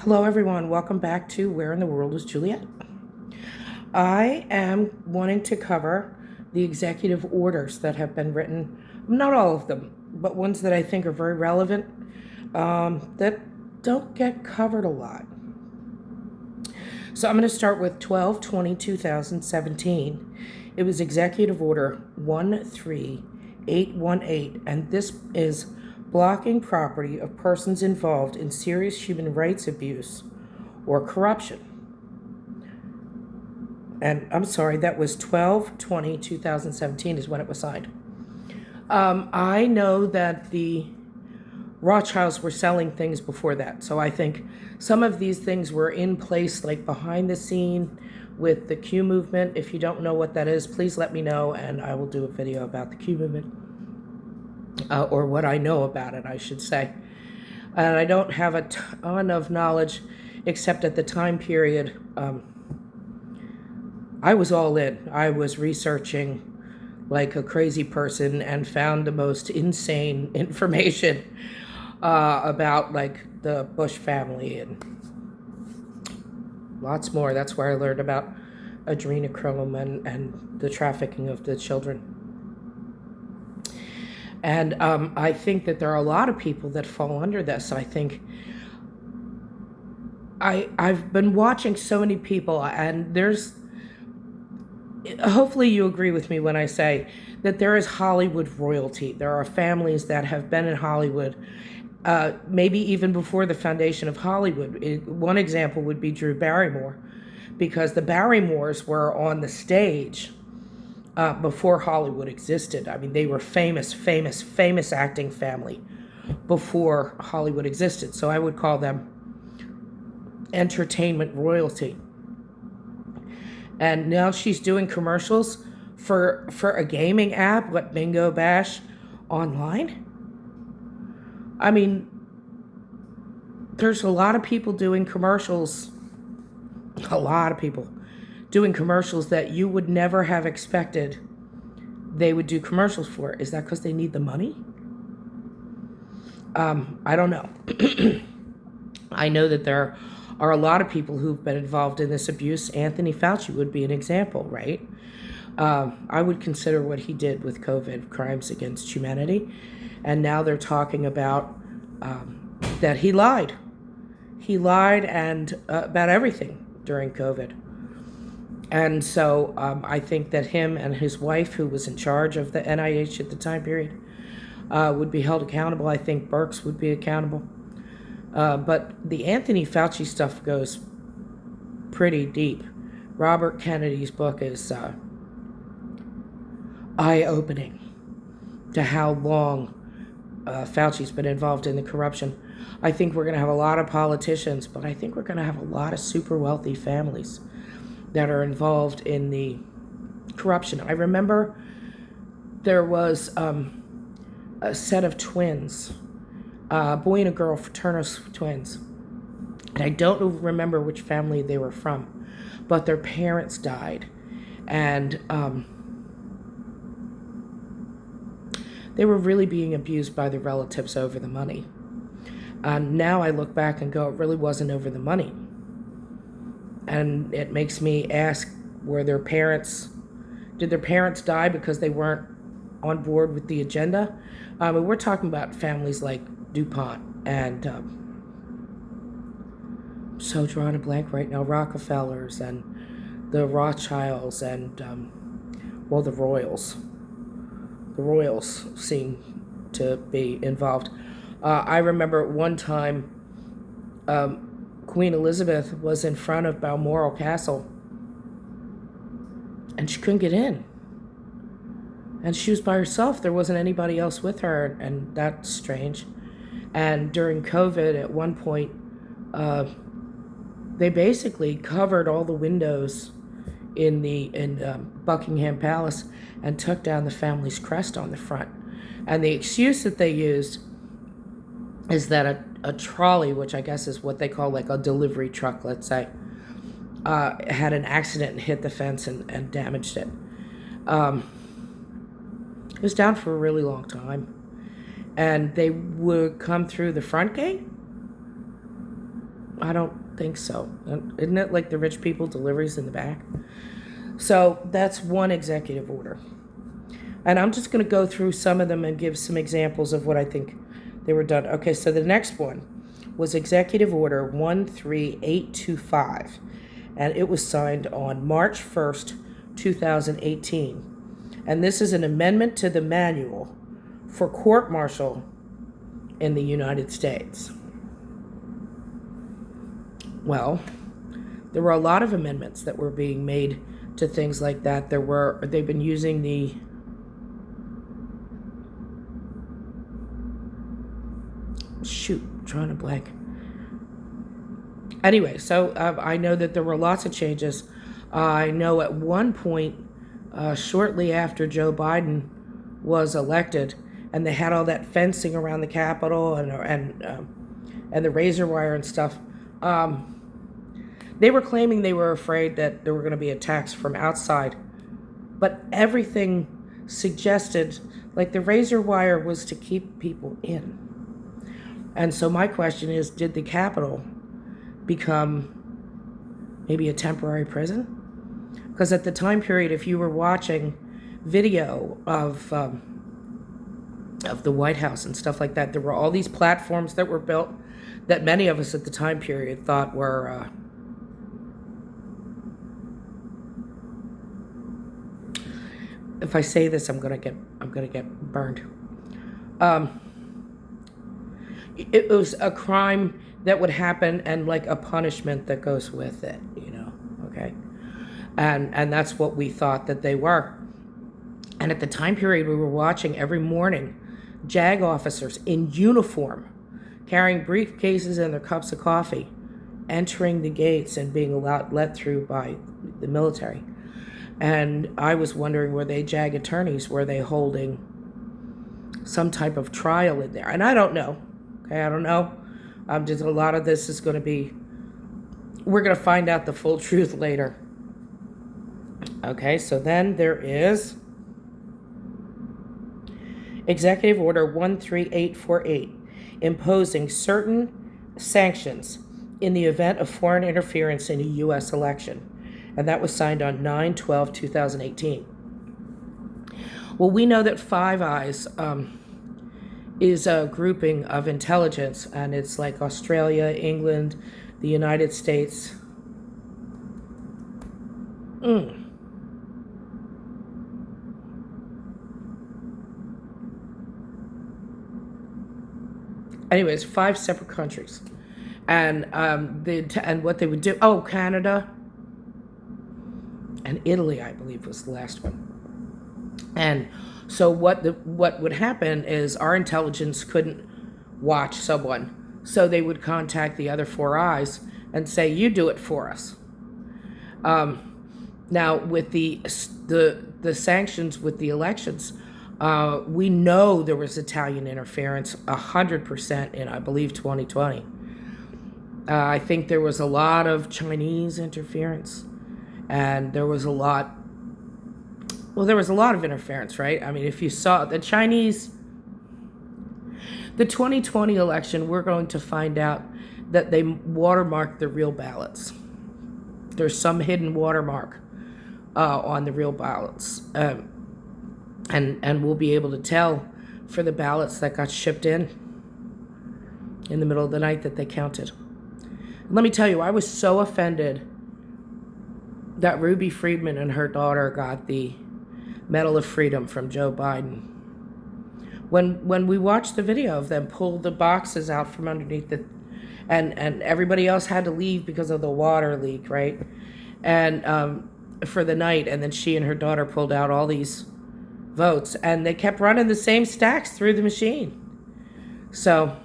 Hello, everyone. Welcome back to Where in the World is Juliet? I am wanting to cover the executive orders that have been written, not all of them, but ones that I think are very relevant that don't get covered a lot. So I'm going to start with 12/20/2017. It was Executive Order 13818, and this is blocking property of persons involved in serious human rights abuse or corruption. And I'm sorry, that was 12/20/2017 is when it was signed. I know that the Rothschilds were selling things before that, so I think some of these things were in place, like behind the scene with the Q movement. If you don't know what that is, please let me know, and I will do a video about the Q movement, or what I know about it, I should say. And I don't have a ton of knowledge, except at the time period, I was all in. I was researching like a crazy person and found the most insane information about like the Bush family and lots more. That's where I learned about adrenochrome and the trafficking of the children. And I think that there are a lot of people that fall under this. I think I've been watching so many people, and hopefully you agree with me when I say that there is Hollywood royalty. There are families that have been in Hollywood, maybe even before the foundation of Hollywood. One example would be Drew Barrymore, because the Barrymores were on the stage before Hollywood existed. I mean, they were famous acting family before Hollywood existed. So I would call them entertainment royalty. And now she's doing commercials for a gaming app, what, Bingo Bash online? I mean, there's a lot of people doing commercials, a lot of people doing commercials that you would never have expected they would do commercials for. Is that because they need the money? I don't know. I know that there are a lot of people who've been involved in this abuse. Anthony Fauci would be an example, right? I would consider what he did with COVID crimes against humanity. And now they're talking about that he lied. He lied and about everything during COVID. And so I think that him and his wife, who was in charge of the NIH at the time period, would be held accountable. I think Birx would be accountable. But the Anthony Fauci stuff goes pretty deep. Robert Kennedy's book is eye-opening to how long Fauci's been involved in the corruption. I think we're going to have a lot of politicians, but I think we're going to have a lot of super wealthy families that are involved in the corruption. I remember there was a set of twins, a boy and a girl, fraternal twins. And I don't remember which family they were from, but their parents died. And they were really being abused by the relatives over the money. Now I look back and go, it really wasn't over the money. And it makes me ask, did their parents die because they weren't on board with the agenda? We're talking about families like DuPont and I'm so drawing a blank right now, Rockefellers and the Rothschilds and the Royals. The Royals seem to be involved. I remember one time Queen Elizabeth was in front of Balmoral Castle and she couldn't get in. And she was by herself. There wasn't anybody else with her, and that's strange. And during COVID, at one point, they basically covered all the windows in Buckingham Palace and took down the family's crest on the front. And the excuse that they used is that a trolley, which I guess is what they call like a delivery truck, let's say, had an accident and hit the fence and damaged it. It was down for a really long time. And they would come through the front gate I don't think so. Isn't it like the rich people deliveries in the back? So that's one executive order. And I'm just going to go through some of them and give some examples of what I think they were done. Okay, so the next one was Executive Order 13825, and it was signed on March 1st, 2018. And this is an amendment to the manual for court martial in the United States. Well, there were a lot of amendments that were being made to things like that. They've been using the trying to blank. Anyway, so I know that there were lots of changes. I know at one point, shortly after Joe Biden was elected, and they had all that fencing around the Capitol and the razor wire and stuff. They were claiming they were afraid that there were going to be attacks from outside, but everything suggested like the razor wire was to keep people in. And so my question is, did the Capitol become maybe a temporary prison? Because at the time period, if you were watching video of the White House and stuff like that, there were all these platforms that were built that many of us at the time period thought were if I say this, I'm gonna get burned. It was a crime that would happen and like a punishment that goes with it, okay? And that's what we thought that they were. And at the time period, we were watching every morning JAG officers in uniform, carrying briefcases and their cups of coffee, entering the gates and being let through by the military. And I was wondering, were they JAG attorneys? Were they holding some type of trial in there? And I don't know. Okay, I don't know. Just a lot of this is going to be, we're going to find out the full truth later. Okay, so then there is Executive Order 13848, imposing certain sanctions in the event of foreign interference in a U.S. election. And that was signed on 9/12/2018. Well, we know that Five Eyes is a grouping of intelligence, and it's like Australia, England, the United States. Anyways, 5 separate countries, and and what they would do. Oh, Canada and Italy, I believe, was the last one. And so what would happen is our intelligence couldn't watch someone, so they would contact the other Four Eyes and say, "You do it for us." Now with the sanctions with the elections, we know there was Italian interference 100% in, I believe, 2020. I think there was a lot of Chinese interference, and there was a lot of interference, right? I mean, if you saw the 2020 election, we're going to find out that they watermarked the real ballots. There's some hidden watermark on the real ballots. And we'll be able to tell for the ballots that got shipped in the middle of the night that they counted. Let me tell you, I was so offended that Ruby Freeman and her daughter got the Medal of Freedom from Joe Biden. When we watched the video of them pull the boxes out from underneath and everybody else had to leave because of the water leak, right? And for the night, and then she and her daughter pulled out all these votes, and they kept running the same stacks through the machine. So,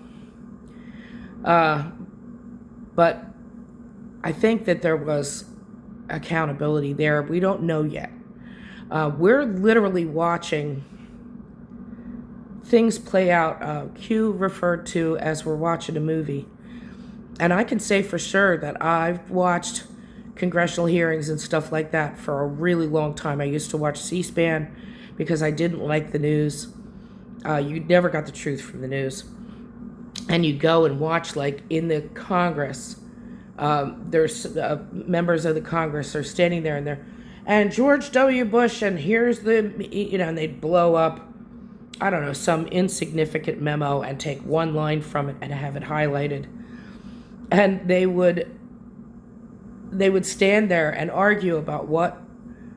but I think that there was accountability there. We don't know yet. We're literally watching things play out. Q referred to as we're watching a movie. And I can say for sure that I've watched congressional hearings and stuff like that for a really long time. I used to watch C-SPAN because I didn't like the news. You never got the truth from the news. And you'd go and watch, like, in the Congress, There's members of the Congress are standing there and George W. Bush, and here's and they'd blow up, I don't know, some insignificant memo and take one line from it and have it highlighted. And they would stand there and argue about what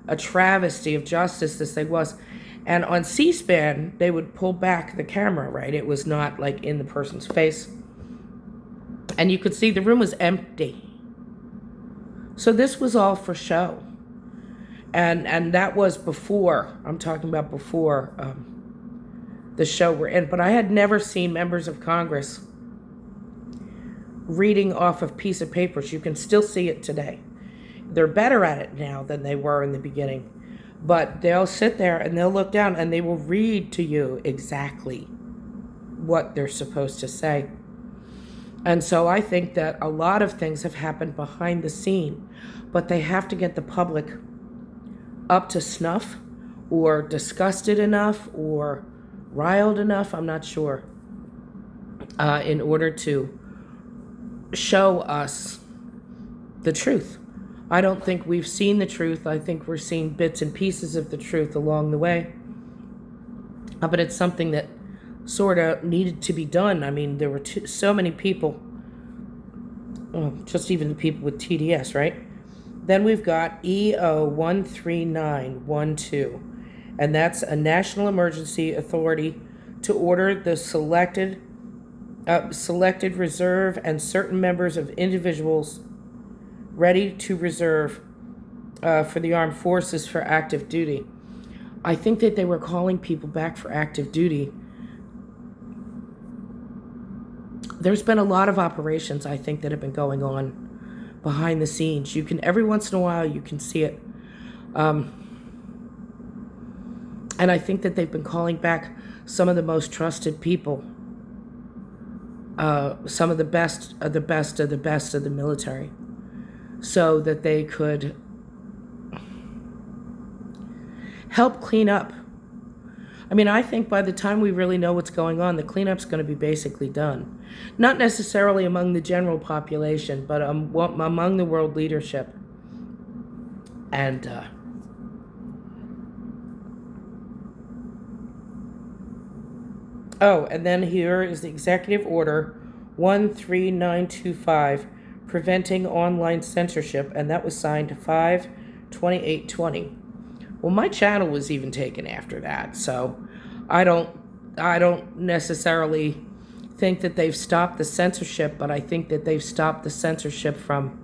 a travesty of justice this thing was. And on C-SPAN, they would pull back the camera, right? It was not like in the person's face. And you could see the room was empty. So this was all for show. And that was before, I'm talking about before the show we're in. But I had never seen members of Congress reading off of piece of papers. You can still see it today. They're better at it now than they were in the beginning. But they'll sit there and they'll look down and they will read to you exactly what they're supposed to say. And so I think that a lot of things have happened behind the scene, but they have to get the public up to snuff or disgusted enough or riled enough, I'm not sure, in order to show us the truth. I don't think we've seen the truth. I think we're seeing bits and pieces of the truth along the way. But it's something that sort of needed to be done. I mean, there were so many people, just even the people with TDS, right? Then we've got EO 13912, and that's a national emergency authority to order the selected reserve and certain members of individuals ready to reserve for the armed forces for active duty. I think that they were calling people back for active duty. There's been a lot of operations, I think, that have been going on behind the scenes. You can, every once in a while, you can see it. And I think that they've been calling back some of the most trusted people, some of the best of the best of the best of the military, so that they could help clean up. I mean, I think by the time we really know what's going on, the cleanup's going to be basically done. Not necessarily among the general population, but among the world leadership. And and then here is the Executive Order 13925, preventing online censorship, and that was signed 5/28/20. Well, my channel was even taken after that, so I don't necessarily think that they've stopped the censorship, but I think that they've stopped the censorship from.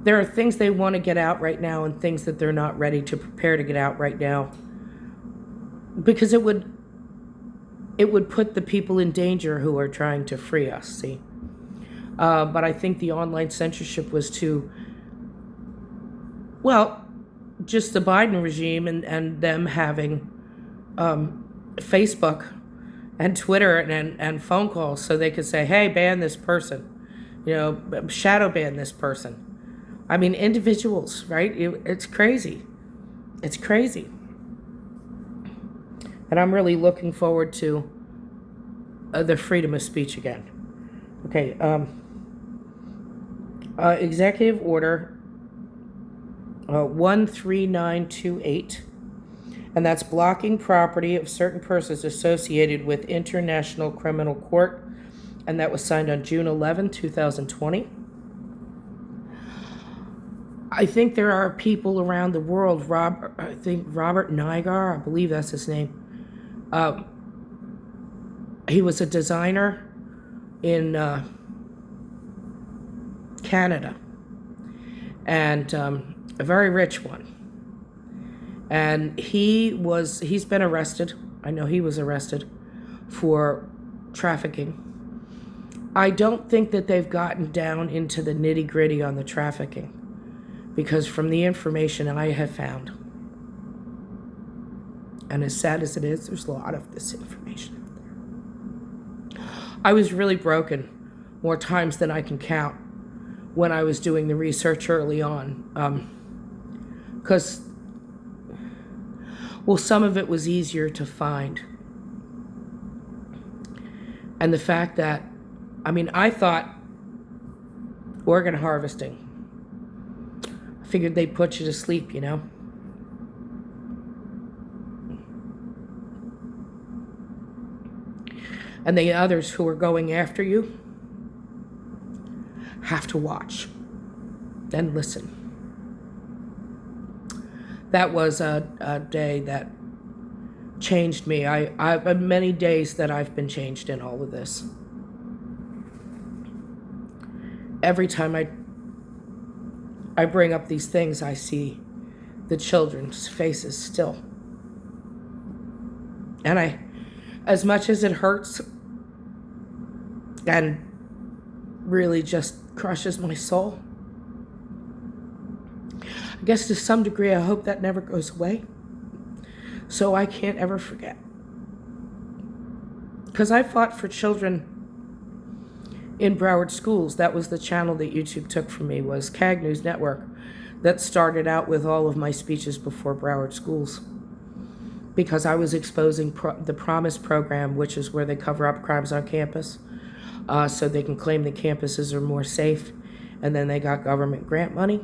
There are things they want to get out right now and things that they're not ready to prepare to get out right now, because it would put the people in danger who are trying to free us, see? But I think the online censorship was to, well, just the Biden regime and them having Facebook and Twitter and phone calls so they could say, hey, ban this person, shadow ban this person. I mean, individuals, right? It's crazy. It's crazy. And I'm really looking forward to the freedom of speech again. Okay, Executive Order 13928, and that's blocking property of certain persons associated with International Criminal Court, and that was signed on June 11, 2020. I think there are people around the world, Robert Nigar, I believe that's his name. He was a designer in Canada, and a very rich one. And he's been arrested. I know he was arrested for trafficking. I don't think that they've gotten down into the nitty-gritty on the trafficking, because from the information I have found, and as sad as it is, there's a lot of this information out there. I was really broken more times than I can count when I was doing the research early on, because, well, some of it was easier to find. And the fact that I mean, I thought organ harvesting, I figured they'd put you to sleep, you know? And the others who are going after you have to watch and listen. That was a day that changed me. I've been many days that I've been changed in all of this. Every time I bring up these things, I see the children's faces still. And as much as it hurts and really just crushes my soul, I guess to some degree I hope that never goes away, so I can't ever forget. Because I fought for children in Broward schools. That was the channel that YouTube took from me, was CAG News Network, that started out with all of my speeches before Broward schools, because I was exposing the Promise program, which is where they cover up crimes on campus, so they can claim the campuses are more safe, and then they got government grant money.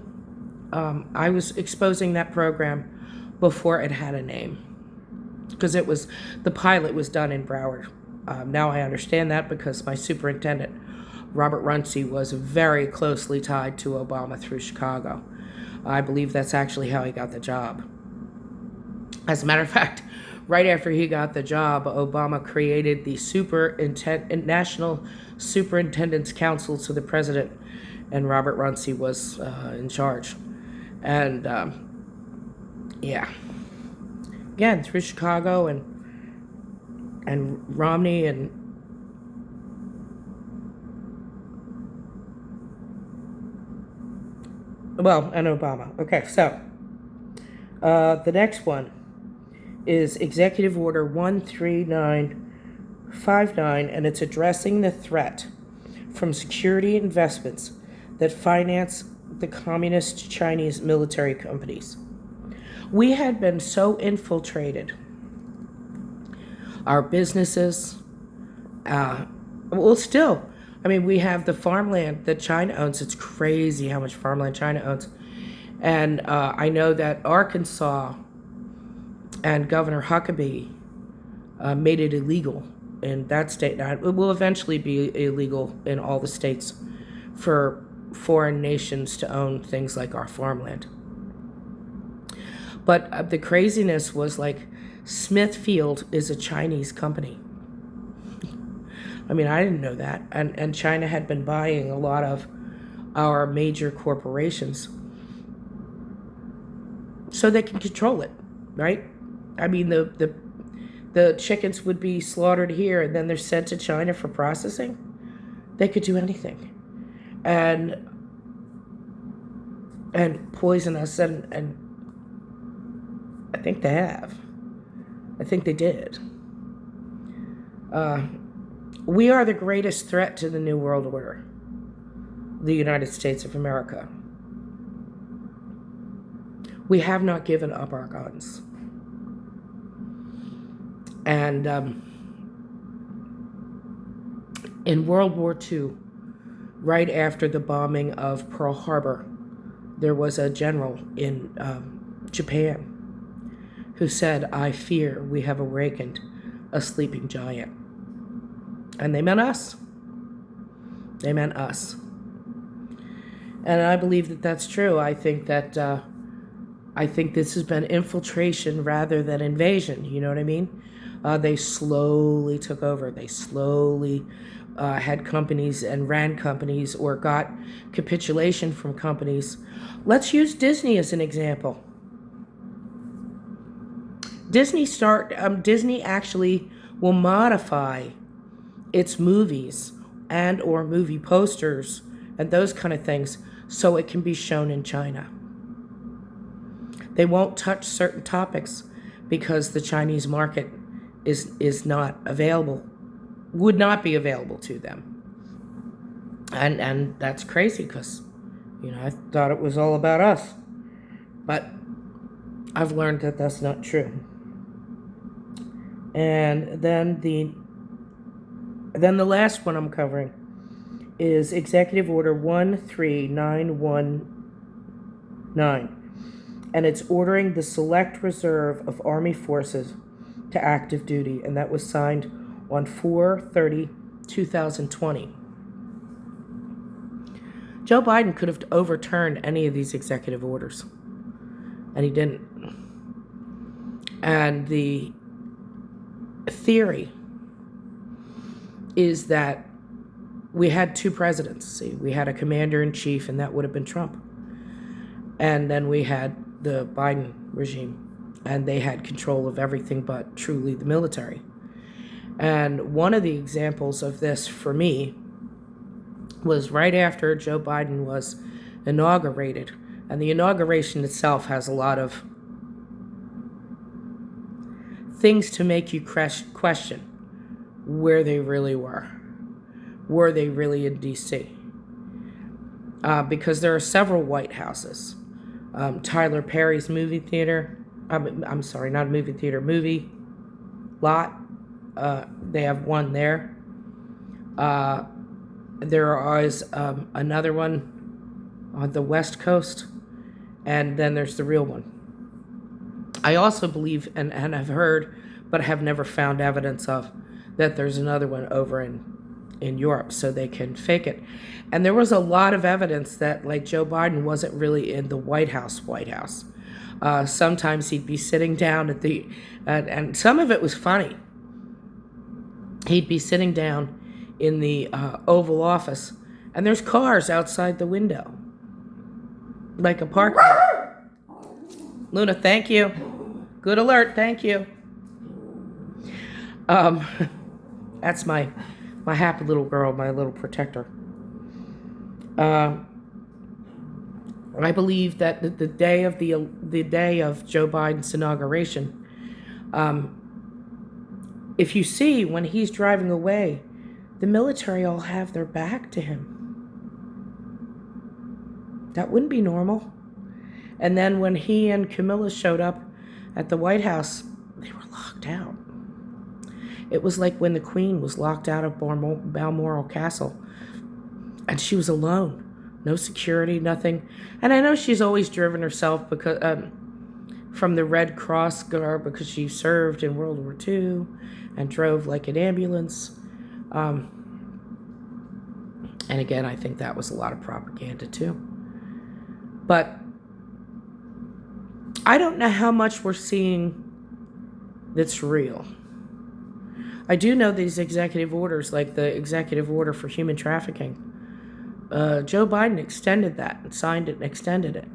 I was exposing that program before it had a name, because the pilot was done in Broward. Now I understand that because my superintendent, Robert Runcie, was very closely tied to Obama through Chicago. I believe that's actually how he got the job. As a matter of fact, right after he got the job, Obama created the National Superintendent's Council to the president, and Robert Runcie was in charge. And yeah, again, through Chicago and Romney and Obama. Okay, so the next one is Executive Order 13959, and it's addressing the threat from security investments that finance the communist Chinese military companies. We had been so infiltrated. Our businesses, still, I mean, we have the farmland that China owns. It's crazy how much farmland China owns. And I know that Arkansas and Governor Huckabee made it illegal in that state. Now, it will eventually be illegal in all the states for foreign nations to own things like our farmland. But the craziness was like, Smithfield is a Chinese company. I mean, I didn't know that. And China had been buying a lot of our major corporations so they can control it, right? I mean, the chickens would be slaughtered here and then they're sent to China for processing. They could do anything. And poison us, and I think they have. I think they did. We are the greatest threat to the New World Order, the United States of America. We have not given up our guns. And in World War II, right after the bombing of Pearl Harbor, there was a general in Japan who said, "I fear we have awakened a sleeping giant." And they meant us. They meant us. And I believe that that's true. I think that this has been infiltration rather than invasion. You know what I mean? They slowly took over. They slowly had companies and ran companies or got capitulation from companies. Let's use Disney as an example. Disney actually will modify its movies and or movie posters and those kind of things so it can be shown in China. They won't touch certain topics because the Chinese market is not available, would not be available to them. And that's crazy because, I thought it was all about us. But I've learned that that's not true. And then the last one I'm covering is Executive Order 13919, and it's ordering the Select Reserve of Army Forces to active duty, and that was signed on 4/30/2020. Joe Biden could have overturned any of these executive orders, and he didn't. And the theory is that we had two presidents. See, we had a commander-in-chief, and that would have been Trump. And then we had the Biden regime, and they had control of everything but truly the military. And one of the examples of this for me was right after Joe Biden was inaugurated. And the inauguration itself has a lot of things to make you question where they really were. Were they really in D.C.? Because there are several White Houses. Tyler Perry's movie theater, I'm sorry, not a movie theater, movie lot. They have one there. There is another one on the West Coast, and then there's the real one. I also believe, and have heard, but have never found evidence of, that there's another one over in Europe, so they can fake it. And there was a lot of evidence that, like, Joe Biden wasn't really in the White House. Sometimes he'd be sitting down at the, and some of it was funny. He'd be sitting down in the Oval Office, and there's cars outside the window, like a parking lot. Luna, thank you. Good alert, thank you. That's my happy little girl, my little protector. I believe that the day of Joe Biden's inauguration, if you see when he's driving away, the military all have their back to him. That wouldn't be normal. And then when he and Camilla showed up at the White House, they were locked out. It was like when the Queen was locked out of Balmoral Castle, and she was alone. No security, nothing. And I know she's always driven herself because from the Red Cross guard because she served in World War II and drove like an ambulance. And again, I think that was a lot of propaganda too. But I don't know how much we're seeing that's real. I do know these executive orders, like the executive order for human trafficking. Joe Biden extended that and signed it and extended it.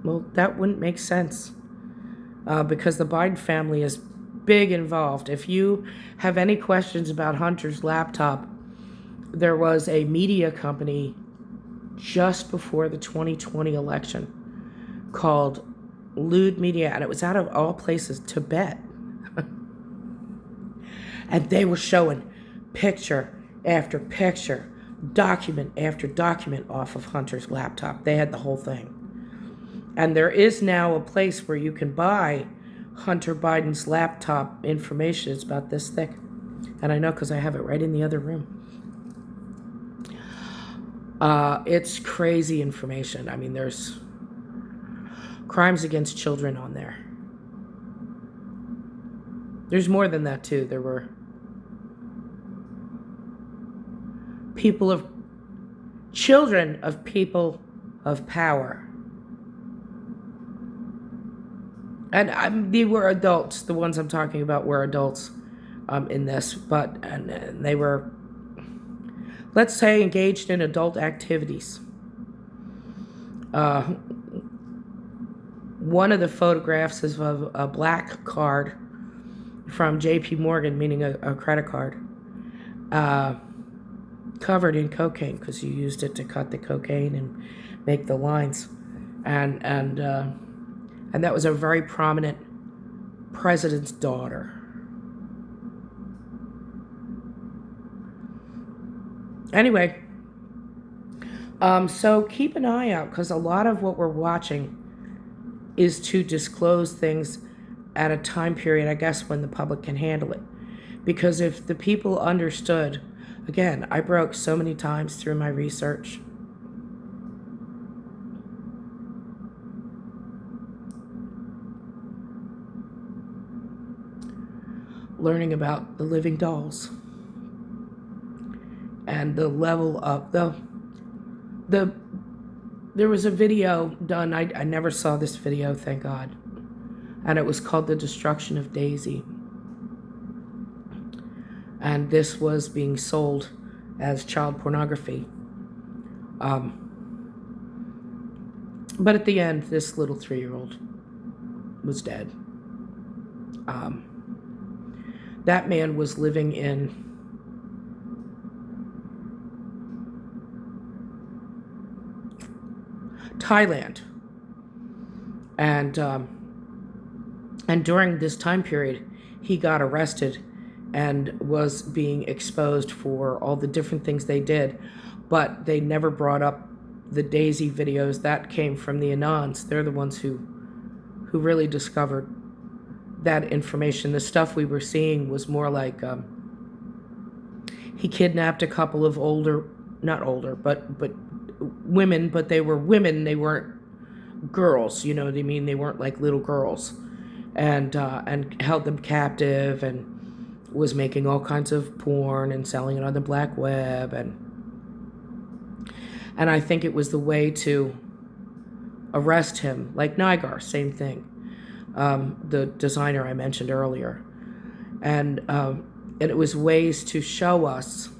Well, that wouldn't make sense because the Biden family is big involved. If you have any questions about Hunter's laptop, there was a media company just before the 2020 election called Lewd Media, and it was out of all places, Tibet. And they were showing picture after picture, document after document off of Hunter's laptop. They had the whole thing. And there is now a place where you can buy Hunter Biden's laptop information. It's about this thick. And I know because I have it right in the other room. It's crazy information. I mean, there's crimes against children on there. There's more than that, too. There were children of people of power. And they were adults. The ones I'm talking about were adults in this. But and they were, let's say, engaged in adult activities. One of the photographs is of a black card from J.P. Morgan, meaning a credit card, covered in cocaine because you used it to cut the cocaine and make the lines, and that was a very prominent president's daughter. Anyway, so keep an eye out because a lot of what we're watching is to disclose things at a time period, I guess, when the public can handle it. Because if the people understood, Again, I broke so many times through my research. Learning about the living dolls and the level of there was a video done. I never saw this video, thank God, and it was called The Destruction of Daisy, and this was being sold as child pornography. But at the end, this little 3-year-old was dead. That man was living in Thailand, and during this time period, he got arrested and was being exposed for all the different things they did, but they never brought up the Daisy videos. That came from the Anons. They're the ones who really discovered that information. The stuff we were seeing was more like he kidnapped a couple of not older, but women, but they were women. They weren't girls, you know what I mean? They weren't like little girls, and held them captive and was making all kinds of porn and selling it on the black web, and I think it was the way to arrest him. Like Nygar, same thing. The designer I mentioned earlier, and it was ways to show us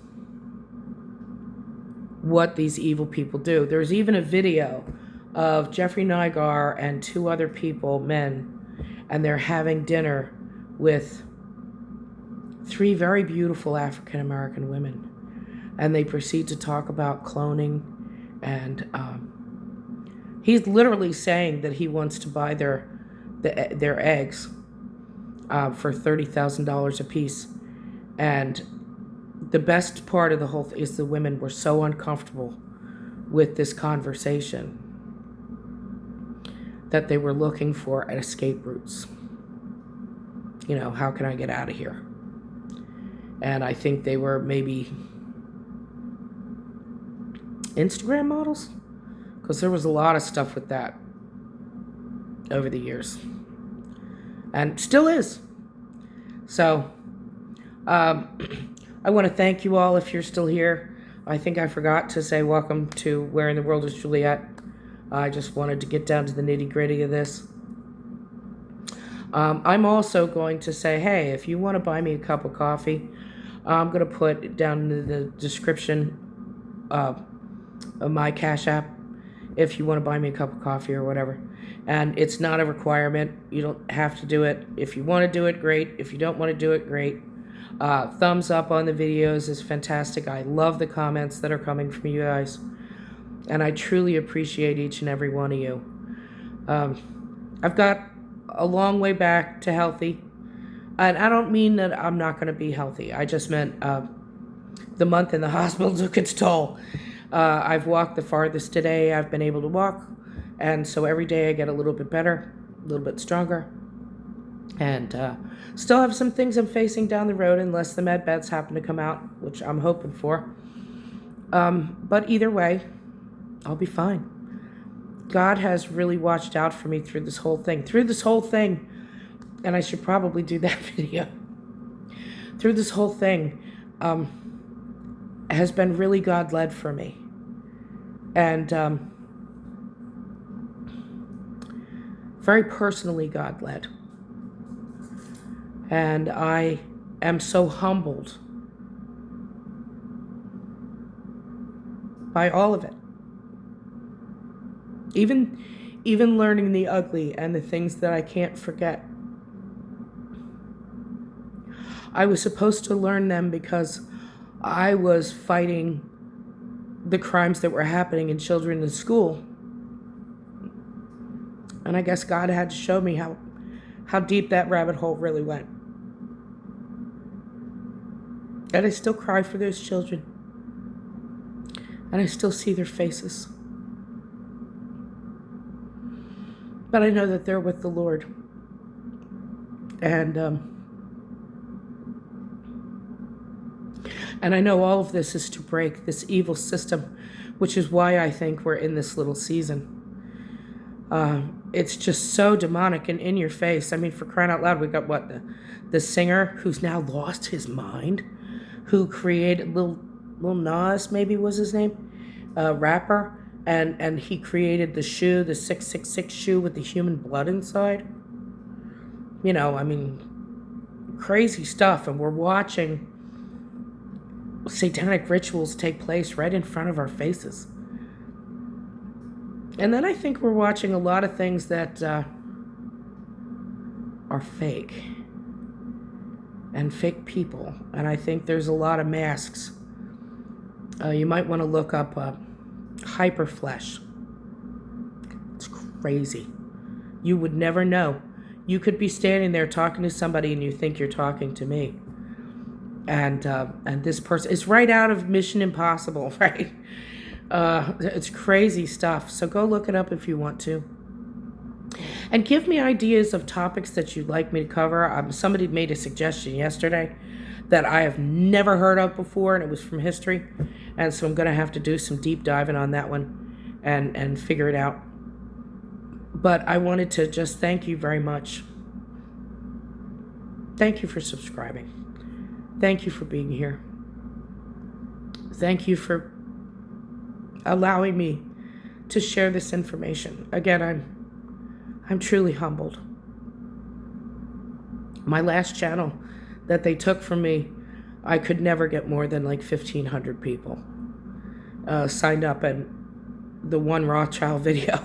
what these evil people do. There's even a video of Jeffrey Nygar and 2 other people, men, and they're having dinner with 3 very beautiful African American women, and they proceed to talk about cloning, and he's literally saying that he wants to buy their eggs for $30,000 a piece. And the best part of the whole thing is the women were so uncomfortable with this conversation that they were looking for escape routes. You know, how can I get out of here? And I think they were maybe Instagram models, because there was a lot of stuff with that over the years, and still is. So I want to thank you all if you're still here. I think I forgot to say welcome to Where in the World is Juliet. I just wanted to get down to the nitty-gritty of this. I'm also going to say, hey, if you want to buy me a cup of coffee, I'm going to put it down in the description of my Cash App if you want to buy me a cup of coffee or whatever. And it's not a requirement. You don't have to do it. If you want to do it, great. If you don't want to do it, great. Thumbs up on the videos is fantastic. I love the comments that are coming from you guys, and I truly appreciate each and every one of you. I've got a long way back to healthy, and I don't mean that I'm not going to be healthy. I just meant the month in the hospital took its toll. I've walked the farthest today I've been able to walk, and so every day I get a little bit better, a little bit stronger, and still have some things I'm facing down the road unless the med beds happen to come out, which I'm hoping for. But either way, I'll be fine. God has really watched out for me through this whole thing, and I should probably do that video. Through this whole thing, has been really God-led for me. And very personally God-led. And I am so humbled by all of it. Even learning the ugly and the things that I can't forget. I was supposed to learn them because I was fighting the crimes that were happening in children in school. And I guess God had to show me how deep that rabbit hole really went. And I still cry for those children. And I still see their faces. But I know that they're with the Lord. And And I know all of this is to break this evil system, which is why I think we're in this little season. It's just so demonic and in your face. I mean, for crying out loud, we got what, the singer who's now lost his mind, who created Lil Nas, maybe was his name, rapper, and he created the shoe, the 666 shoe with the human blood inside. You know, I mean, crazy stuff, and we're watching satanic rituals take place right in front of our faces. And then I think we're watching a lot of things that are fake and fake people. And I think there's a lot of masks. You might want to look up hyperflesh. It's crazy. You would never know. You could be standing there talking to somebody and you think you're talking to me. And this person is right out of Mission Impossible, right? It's crazy stuff. So go look it up if you want to. And give me ideas of topics that you'd like me to cover. Somebody made a suggestion yesterday that I have never heard of before, and it was from history. And so I'm going to have to do some deep diving on that one and figure it out. But I wanted to just thank you very much. Thank you for subscribing. Thank you for being here. Thank you for allowing me to share this information. Again, I'm truly humbled. My last channel that they took from me, I could never get more than like 1,500 people signed up, and the one Rothschild video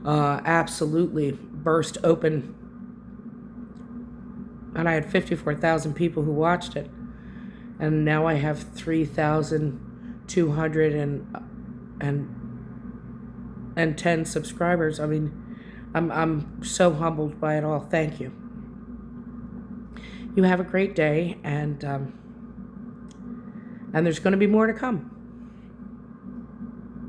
absolutely burst open, and I had 54,000 people who watched it, and now I have 3,210 subscribers. I mean, I'm so humbled by it all. Thank you. You have a great day, and there's going to be more to come.